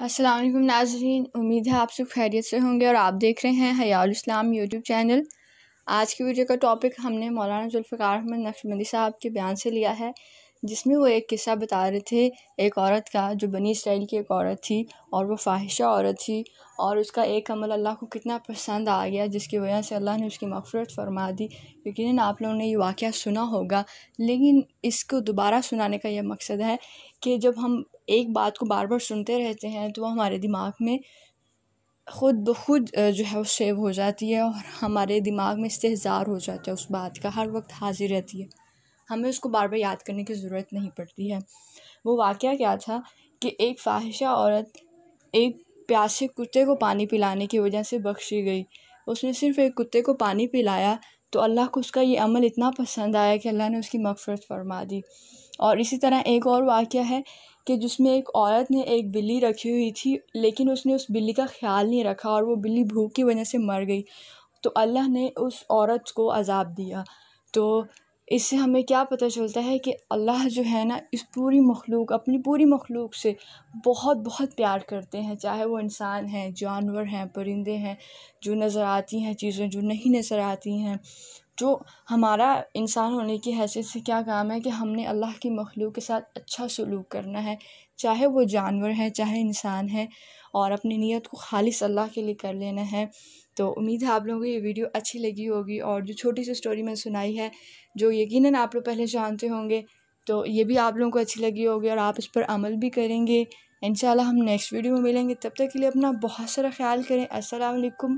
अस्सलाम वालेकुम नाज़रीन, उम्मीद है आप सब खैरियत से होंगे और आप देख रहे हैं हयाउल इस्लाम यूट्यूब चैनल। आज की वीडियो का टॉपिक हमने मौलाना जुल्फ़िकार अहमद नक्शबंदी साहब के बयान से लिया है, जिसमें वो एक किस्सा बता रहे थे एक औरत का, जो बनी इसराइल की एक औरत थी और वो फ़ाहिशा औरत थी और उसका एक अमल अल्लाह को कितना पसंद आ गया, जिसकी वजह से अल्लाह ने उसकी मग़फ़िरत फ़रमा दी। यकीनन आप लोगों ने ये वाक़या सुना होगा, लेकिन इसको दोबारा सुनाने का यह मकसद है कि जब हम एक बात को बार बार सुनते रहते हैं तो वो हमारे दिमाग में ख़ुद ब खुद जो है वो सेव हो जाती है और हमारे दिमाग में इस्तेहज़ार हो जाता है, उस बात का हर वक्त हाजिर रहती है, हमें उसको बार बार याद करने की ज़रूरत नहीं पड़ती है। वो वाक़या क्या था कि एक फ़ाहिशा औरत एक प्यासे कुत्ते को पानी पिलाने की वजह से बख्शी गई। उसने सिर्फ़ एक कुत्ते को पानी पिलाया तो अल्लाह को उसका ये अमल इतना पसंद आया कि अल्लाह ने उसकी मग़फ़िरत फ़रमा दी। और इसी तरह एक और वाक़या है कि जिसमें एक औरत ने एक बिल्ली रखी हुई थी, लेकिन उसने उस बिल्ली का ख़्याल नहीं रखा और वो बिल्ली भूख की वजह से मर गई, तो अल्लाह ने उस औरत को अज़ाब दिया। तो इससे हमें क्या पता चलता है कि अल्लाह जो है ना, इस पूरी मखलूक अपनी पूरी मखलूक से बहुत बहुत प्यार करते हैं, चाहे वो इंसान हैं, जानवर हैं, परिंदे हैं, जो नज़र आती हैं चीज़ें, जो नहीं नज़र आती हैं। जो हमारा इंसान होने की हैसियत से क्या काम है कि हमने अल्लाह की मखलूक के साथ अच्छा सलूक करना है, चाहे वो जानवर हैं, चाहे इंसान हैं, और अपनी नीयत को खालिस अल्लाह के लिए कर लेना है। तो उम्मीद है आप लोगों को ये वीडियो अच्छी लगी होगी, और जो छोटी सी स्टोरी मैंने सुनाई है, जो यकीनन आप लोग पहले जानते होंगे, तो ये भी आप लोगों को अच्छी लगी होगी और आप इस पर अमल भी करेंगे। इंशाल्लाह हम नेक्स्ट वीडियो में मिलेंगे, तब तक के लिए अपना बहुत सारा ख्याल करें। अस्सलाम वालेकुम।